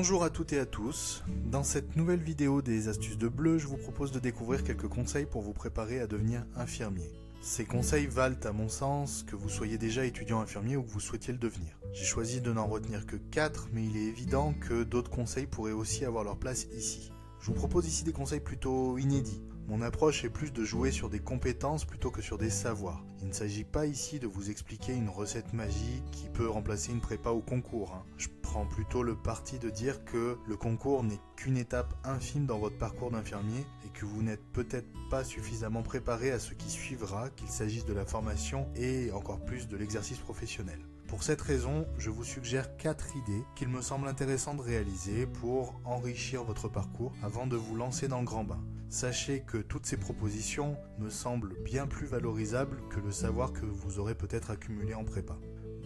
Bonjour à toutes et à tous. Dans cette nouvelle vidéo des astuces de Bleu, je vous propose de découvrir quelques conseils pour vous préparer à devenir infirmier. Ces conseils valent à mon sens que vous soyez déjà étudiant infirmier ou que vous souhaitiez le devenir. J'ai choisi de n'en retenir que 4, mais il est évident que d'autres conseils pourraient aussi avoir leur place ici. Je vous propose ici des conseils plutôt inédits. Mon approche est plus de jouer sur des compétences plutôt que sur des savoirs. Il ne s'agit pas ici de vous expliquer une recette magique qui peut remplacer une prépa au concours. Je prends plutôt le parti de dire que le concours n'est qu'une étape infime dans votre parcours d'infirmier et que vous n'êtes peut-être pas suffisamment préparé à ce qui suivra, qu'il s'agisse de la formation et encore plus de l'exercice professionnel. Pour cette raison, je vous suggère 4 idées qu'il me semble intéressant de réaliser pour enrichir votre parcours avant de vous lancer dans le grand bain. Sachez que toutes ces propositions me semblent bien plus valorisables que le savoir que vous aurez peut-être accumulé en prépa.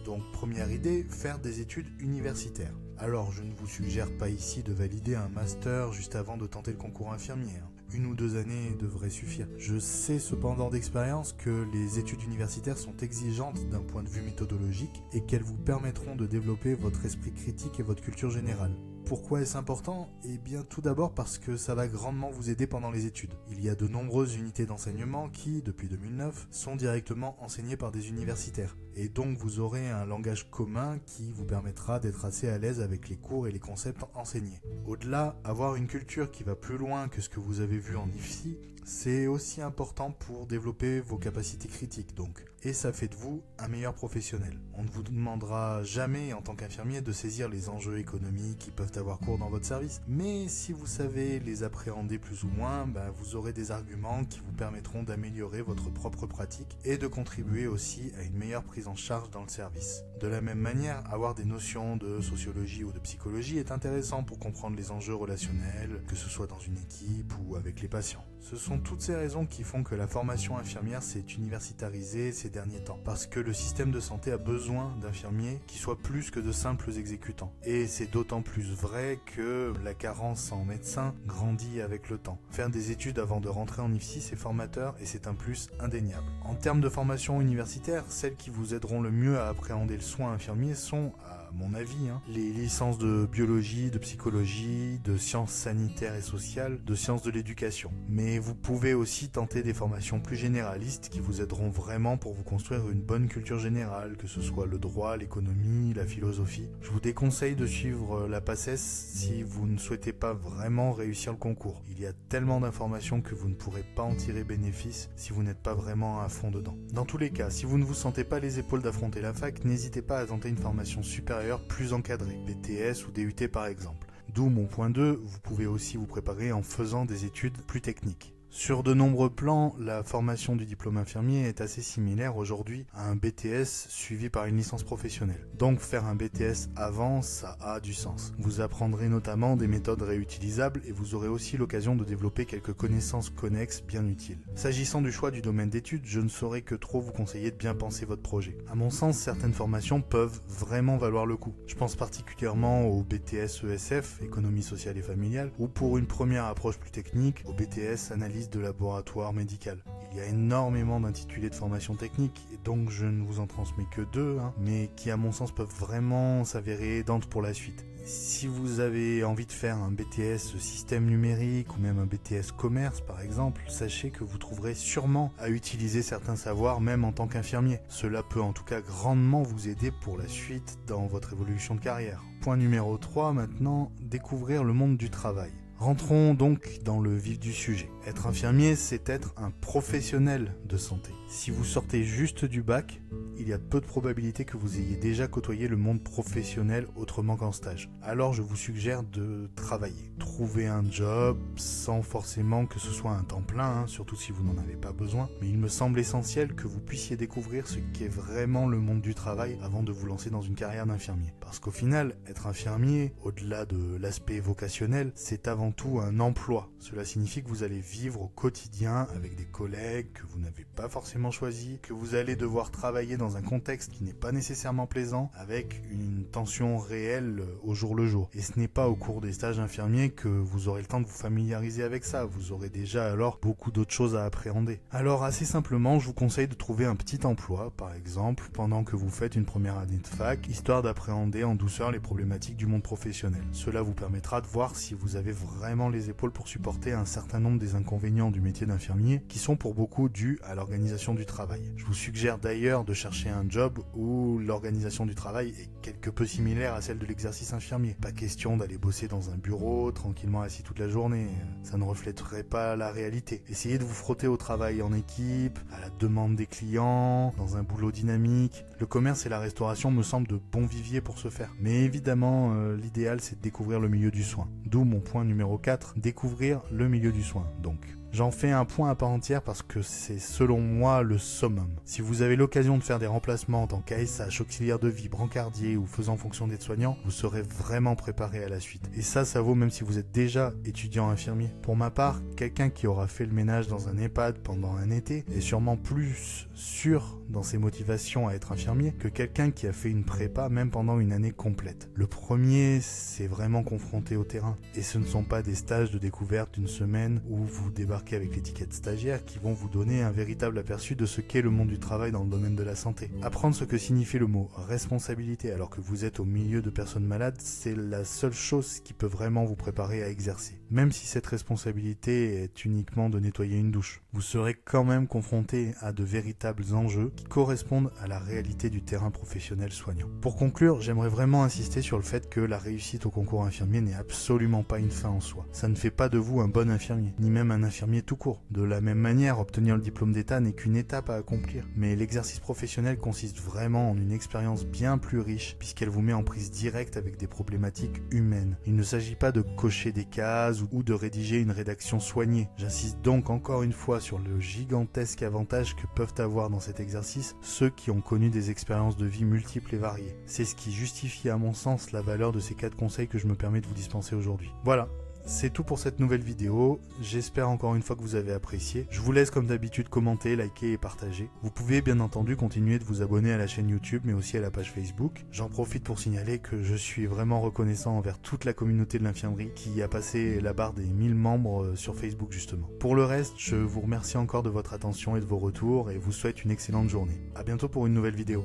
Donc première idée, faire des études universitaires. Alors je ne vous suggère pas ici de valider un master juste avant de tenter le concours infirmier. 1 ou 2 années devraient suffire. Je sais cependant d'expérience que les études universitaires sont exigeantes d'un point de vue méthodologique et qu'elles vous permettront de développer votre esprit critique et votre culture générale. Pourquoi est-ce important ? Eh bien tout d'abord parce que ça va grandement vous aider pendant les études. Il y a de nombreuses unités d'enseignement qui, depuis 2009, sont directement enseignées par des universitaires. Et donc vous aurez un langage commun qui vous permettra d'être assez à l'aise avec les cours et les concepts enseignés. Au-delà, avoir une culture qui va plus loin que ce que vous avez vu en IFSI, c'est aussi important pour développer vos capacités critiques donc. Et ça fait de vous un meilleur professionnel. On ne vous demandera jamais en tant qu'infirmier de saisir les enjeux économiques qui peuvent avoir cours dans votre service. Mais si vous savez les appréhender plus ou moins, vous aurez des arguments qui vous permettront d'améliorer votre propre pratique et de contribuer aussi à une meilleure prise en charge dans le service. De la même manière, avoir des notions de sociologie ou de psychologie est intéressant pour comprendre les enjeux relationnels, que ce soit dans une équipe ou avec les patients. Ce sont toutes ces raisons qui font que la formation infirmière s'est universitarisée ces derniers temps, parce que le système de santé a besoin d'infirmiers qui soient plus que de simples exécutants. Et c'est d'autant plus vrai que la carence en médecins grandit avec le temps. Faire des études avant de rentrer en IFSI, c'est formateur et c'est un plus indéniable. En termes de formation universitaire, celles qui vous aideront le mieux à appréhender le soin infirmier sont, à mon avis, les licences de biologie, de psychologie, de sciences sanitaires et sociales, de sciences de l'éducation. Mais vous pouvez aussi tenter des formations plus généralistes qui vous aideront vraiment pour vous construire une bonne culture générale, que ce soit le droit, l'économie, la philosophie. Je vous déconseille de suivre la PACES si vous ne souhaitez pas vraiment réussir le concours. Il y a tellement d'informations que vous ne pourrez pas en tirer bénéfice si vous n'êtes pas vraiment à fond dedans. Dans tous les cas, si vous ne vous sentez pas les épaules d'affronter la fac, n'hésitez pas à tenter une formation supérieure plus encadrée, BTS ou DUT par exemple. D'où mon point 2, vous pouvez aussi vous préparer en faisant des études plus techniques. Sur de nombreux plans, la formation du diplôme infirmier est assez similaire aujourd'hui à un BTS suivi par une licence professionnelle. Donc faire un BTS avant, ça a du sens. Vous apprendrez notamment des méthodes réutilisables et vous aurez aussi l'occasion de développer quelques connaissances connexes bien utiles. S'agissant du choix du domaine d'études, je ne saurais que trop vous conseiller de bien penser votre projet. À mon sens, certaines formations peuvent vraiment valoir le coup. Je pense particulièrement au BTS ESF, économie sociale et familiale, ou pour une première approche plus technique, au BTS analyse de laboratoire médical. Il y a énormément d'intitulés de formation technique et donc je ne vous en transmets que 2, mais qui à mon sens peuvent vraiment s'avérer aidantes pour la suite. Si vous avez envie de faire un BTS système numérique ou même un BTS commerce par exemple, sachez que vous trouverez sûrement à utiliser certains savoirs même en tant qu'infirmier. Cela peut en tout cas grandement vous aider pour la suite dans votre évolution de carrière. Point numéro 3 maintenant, découvrir le monde du travail. Rentrons donc dans le vif du sujet. Être infirmier, c'est être un professionnel de santé. Si vous sortez juste du bac, il y a peu de probabilités que vous ayez déjà côtoyé le monde professionnel autrement qu'en stage. Alors je vous suggère de travailler. Trouver un job sans forcément que ce soit un temps plein, surtout si vous n'en avez pas besoin. Mais il me semble essentiel que vous puissiez découvrir ce qu'est vraiment le monde du travail avant de vous lancer dans une carrière d'infirmier. Parce qu'au final, être infirmier, au-delà de l'aspect vocationnel, c'est avant avant tout un emploi. Cela signifie que vous allez vivre au quotidien avec des collègues que vous n'avez pas forcément choisis, que vous allez devoir travailler dans un contexte qui n'est pas nécessairement plaisant, avec une tension réelle au jour le jour. Et ce n'est pas au cours des stages infirmiers que vous aurez le temps de vous familiariser avec ça, vous aurez déjà alors beaucoup d'autres choses à appréhender. Alors assez simplement, je vous conseille de trouver un petit emploi, par exemple, pendant que vous faites une première année de fac, histoire d'appréhender en douceur les problématiques du monde professionnel. Cela vous permettra de voir si vous avez vraiment les épaules pour supporter un certain nombre des inconvénients du métier d'infirmier, qui sont pour beaucoup dus à l'organisation du travail. Je vous suggère d'ailleurs de chercher un job où l'organisation du travail est quelque peu similaire à celle de l'exercice infirmier. Pas question d'aller bosser dans un bureau, tranquillement assis toute la journée, ça ne reflèterait pas la réalité. Essayez de vous frotter au travail en équipe, à la demande des clients, dans un boulot dynamique. Le commerce et la restauration me semblent de bons viviers pour ce faire. Mais évidemment, l'idéal c'est de découvrir le milieu du soin. D'où mon point numéro 4, découvrir le milieu du soin. Donc, j'en fais un point à part entière parce que c'est selon moi le summum. Si vous avez l'occasion de faire des remplacements en tant qu'ASH, auxiliaire de vie, brancardier ou faisant fonction d'aide-soignant, vous serez vraiment préparé à la suite. Et ça vaut même si vous êtes déjà étudiant infirmier. Pour ma part, quelqu'un qui aura fait le ménage dans un EHPAD pendant un été est sûrement plus sûr dans ses motivations à être infirmier que quelqu'un qui a fait une prépa même pendant une année complète. Le premier, c'est vraiment confronté au terrain. Et ce ne sont pas des stages de découverte d'une semaine où vous débarquez avec l'étiquette stagiaire qui vont vous donner un véritable aperçu de ce qu'est le monde du travail dans le domaine de la santé. Apprendre ce que signifie le mot responsabilité alors que vous êtes au milieu de personnes malades, c'est la seule chose qui peut vraiment vous préparer à exercer. Même si cette responsabilité est uniquement de nettoyer une douche, vous serez quand même confronté à de véritables enjeux qui correspondent à la réalité du terrain professionnel soignant. Pour conclure, j'aimerais vraiment insister sur le fait que la réussite au concours infirmier n'est absolument pas une fin en soi. Ça ne fait pas de vous un bon infirmier, ni même un infirmier tout court. De la même manière, obtenir le diplôme d'état n'est qu'une étape à accomplir. Mais l'exercice professionnel consiste vraiment en une expérience bien plus riche, puisqu'elle vous met en prise directe avec des problématiques humaines. Il ne s'agit pas de cocher des cases ou de rédiger une rédaction soignée. J'insiste donc encore une fois sur le gigantesque avantage que peuvent avoir dans cet exercice ceux qui ont connu des expériences de vie multiples et variées. C'est ce qui justifie à mon sens la valeur de ces 4 conseils que je me permets de vous dispenser aujourd'hui. Voilà. C'est tout pour cette nouvelle vidéo, j'espère encore une fois que vous avez apprécié. Je vous laisse comme d'habitude commenter, liker et partager. Vous pouvez bien entendu continuer de vous abonner à la chaîne YouTube mais aussi à la page Facebook. J'en profite pour signaler que je suis vraiment reconnaissant envers toute la communauté de l'infirmerie qui a passé la barre des 1000 membres sur Facebook justement. Pour le reste, je vous remercie encore de votre attention et de vos retours et vous souhaite une excellente journée. A bientôt pour une nouvelle vidéo.